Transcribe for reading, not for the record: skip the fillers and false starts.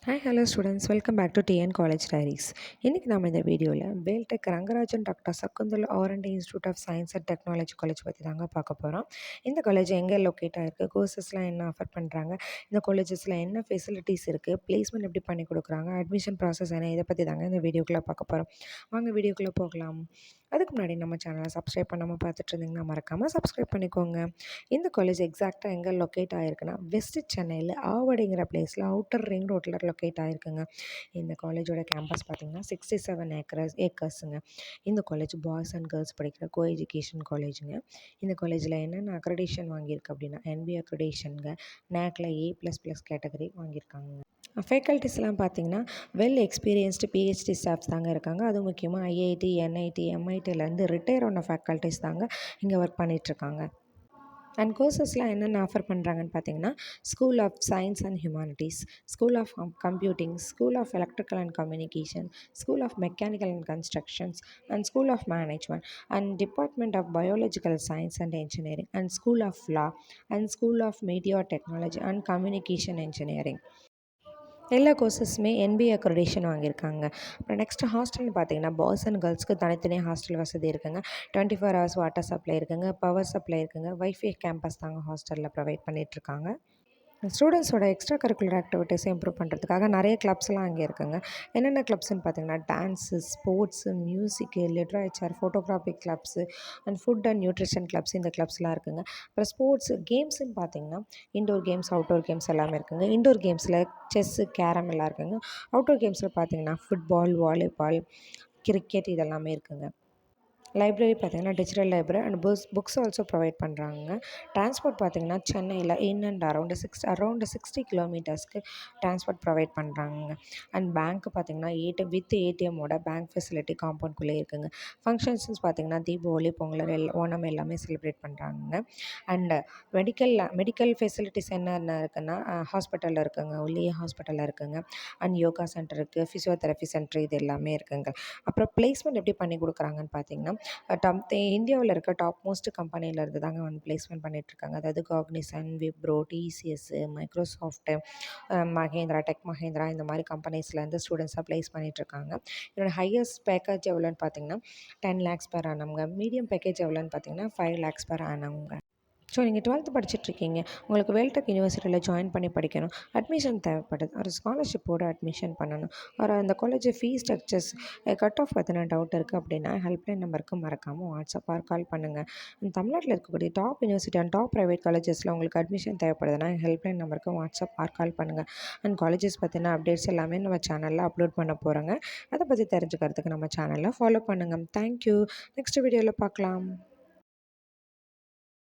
Hi hello students, welcome back to TN college diaries. இன்றைக்கி நம்ம இந்த வீடியோவில் Veltech Rangarajan doctor Sagunthala R and D institute of science and technology college பற்றி தாங்க பார்க்க போகிறோம். இந்த காலேஜ் எங்கே லொக்கேட் ஆகிருக்கு, கோர்சஸ்லாம் என்ன ஆஃபர் பண்ணுறாங்க, இந்த காலேஜஸில் என்ன ஃபெசிலிட்டிஸ் இருக்குது, பிளேஸ்மெண்ட் எப்படி பண்ணி கொடுக்குறாங்க, அட்மிஷன் ப்ராசஸ் என்ன, இதை பற்றி தாங்க இந்த வீடியோக்குள்ளே பார்க்க போகிறோம். வாங்க வீடியோக்குள்ளே போகலாம். அதுக்கு முன்னாடி நம்ம சேனலை சப்ஸ்கிரைப் பண்ணாமல் பார்த்துட்டு இருந்தீங்கன்னா மறக்காமல் சப்ஸ்கிரைப் பண்ணிக்கோங்க. இந்த காலேஜ் எக்ஸாக்டாக எங்கே லொக்கேட் ஆகிருக்குன்னா வெஸ்ட் சென்னையில் ஆவடிங்கிற பிளேஸில் அவுட்டர் ரிங் ரோட்டில் லொக்கேட் ஆகிருக்குங்க. இந்த காலேஜோட கேம்பஸ் பார்த்திங்கன்னா 67 ஏக்கர்ஸுங்க. இந்த காலேஜ் பாய்ஸ் அண்ட் கேர்ள்ஸ் படிக்கிற கோ எஜுகேஷன் காலேஜுங்க. இந்த காலேஜில் என்னென்ன அக்ரெடிஷன் வாங்கியிருக்கு அப்படின்னா என்பிஏ அக்ரெடிஷனுங்க, நேக்கில் A++ கேட்டகரி வாங்கியிருக்காங்க. ஃபேக்கல்ட்டிஸ்லாம் பார்த்திங்கன்னா வெல் எக்ஸ்பீரியன்ஸ்டு பிஹெச்டி ஸ்டாஃப்ஸ் தாங்க இருக்காங்க. அதுவும் முக்கியமாக ஐஐடி, என்ஐடி, எம்ஐடிலேருந்து ரிட்டையர் ஆன ஃபேக்கல்ட்டிஸ் தாங்க இங்கே ஒர்க் பண்ணிகிட்ருக்காங்க. அண்ட் கோர்சஸ்லாம் என்னென்ன ஆஃபர் பண்ணுறாங்கன்னு பார்த்தீங்கன்னா, school of science and humanities, school of computing, school of electrical and communication, school of mechanical and constructions, and school of management, and department of biological science and engineering, and school of law, and school of media technology and communication engineering. எல்லா கோர்சஸுமே NBA accreditation வாங்கியிருக்காங்க. அப்புறம் next ஹாஸ்டல்னு பார்த்தீங்கன்னா boys and கேர்ள்ஸ்க்கு தனித்தனியாக hostel வசதி இருக்குங்க. 24 hours water supply இருக்குங்க, power supply இருக்குங்க, வைஃபை கேம்பஸ் தாங்க ஹாஸ்டலில் ப்ரொவைட் பண்ணிகிட்ருக்காங்க. ஸ்டூடெண்ட்ஸோட எக்ஸ்ட்ரா கரிக்குலர் ஆக்டிவிட்டீஸை இம்ப்ரூவ் பண்ணுறதுக்காக நிறைய கிளப்ஸ்லாம் அங்கே இருக்குங்க. என்னென்ன கிளப்ஸ்ன்னு பார்த்தீங்கன்னா dance, sports, music, literature, photography clubs, and food and nutrition clubs, இந்த கிளப்ஸ்லாம் இருக்குங்க. அப்புறம் ஸ்போர்ட்ஸு கேம்ஸுன்னு பார்த்தீங்கன்னா இன்டோர் கேம்ஸ், அவுட்டோர் கேம்ஸ் எல்லாமே இருக்குங்க. இன்டோர் கேம்ஸில் செஸ்ஸு, கேரம் எல்லாம் இருக்குங்க. அவுட்டோர் கேம்ஸில் பார்த்தீங்கன்னா ஃபுட்பால், வாலிபால், கிரிக்கெட் இதெல்லாமே இருக்குங்க. லைப்ரரி பார்த்திங்கன்னா digital library and books also provide பண்ணுறாங்க. ட்ரான்ஸ்போர்ட் பார்த்திங்கன்னா சென்னையில் இன் அண்ட் அரௌண்டு 60 கிலோமீட்டர்ஸ்க்கு ட்ரான்ஸ்போர்ட் ப்ரொவைட் பண்ணுறாங்க. அண்ட் பேங்க்கு பார்த்திங்கன்னா வித் ஏடிஎம்மோட பேங்க் ஃபெசிலிட்டி காம்பவுண்ட்குள்ளே இருக்குங்க. ஃபங்க்ஷன்ஸ் பார்த்திங்கன்னா தீபாவளி, பொங்கல், ஓணம் எல்லாமே செலிப்ரேட் பண்ணுறாங்க. அண்டு மெடிக்கல் ஃபெசிலிட்டிஸ் என்னென்ன இருக்குன்னா ஹாஸ்பிட்டலில் இருக்குங்க, உள்ளே ஹாஸ்பிட்டலில் இருக்குங்க. அண்ட் யோகா சென்டர் இருக்குது, ஃபிசியோதெரபி சென்டர், இது எல்லாமே இருக்குங்க. அப்புறம் பிளேஸ்மெண்ட் எப்படி பண்ணி கொடுக்குறாங்கன்னு பார்த்திங்கன்னா இந்தியாவில் இருக்க டாப் மோஸ்ட் கம்பெனிலேருந்து தாங்க வந்து பிளேஸ்மெண்ட் பண்ணிகிட்ருக்காங்க. அதாவது Cognizant, Wipro, TCS, Microsoft, Mahindra இந்த மாதிரி கம்பெனிஸ்லேருந்து ஸ்டூடெண்ட்ஸாக ப்ளேஸ் பண்ணிகிட்ருக்காங்க. இதோட ஹையஸ்ட் பேக்கேஜ் எவ்வளோன்னு பார்த்தீங்கன்னா 10 lakhs per annumங்க. மீடியம் பேக்கேஜ் எவ்வளோன்னு பார்த்தீங்கன்னா 5 lakhs per annumங்க. ஸோ நீங்கள் 12th படிச்சுட்ருக்கீங்க, உங்களுக்கு வேல்டெக் யூனிவர்சிட்டியில் ஜாயின் பண்ணி படிக்கணும், அட்மிஷன் தேவைப்படுது, ஒரு ஸ்காலர்ஷிப்போடு அட்மிஷன் பண்ணணும், ஒரு அந்த college fees structures, cut off பற்றின டவுட் இருக்குது அப்படின்னா ஹெல்ப்லைன் நம்பருக்கு மறக்காமல் வாட்ஸ்அப் ஆர் கால் பண்ணுங்கள். தமிழ்நாட்டில் இருக்கக்கூடிய top university and top private காலேஜஸில் உங்களுக்கு அட்மிஷன் தேவைப்படுதுன்னா ஹெல்ப்லைன் நம்பருக்கு வாட்ஸ்அப் ஆர் கால் பண்ணுங்கள். அண்ட் காலேஜஸ் பற்றின அப்டேட்ஸ் எல்லாமே நம்ம சேனலில் அப்லோட் பண்ண போகிறோங்க. அதை பற்றி தெரிஞ்சுக்கிறதுக்கு நம்ம சேனலில் ஃபாலோ பண்ணுங்கள். தேங்க்யூ. நெக்ஸ்ட் வீடியோவில் பார்க்கலாம்.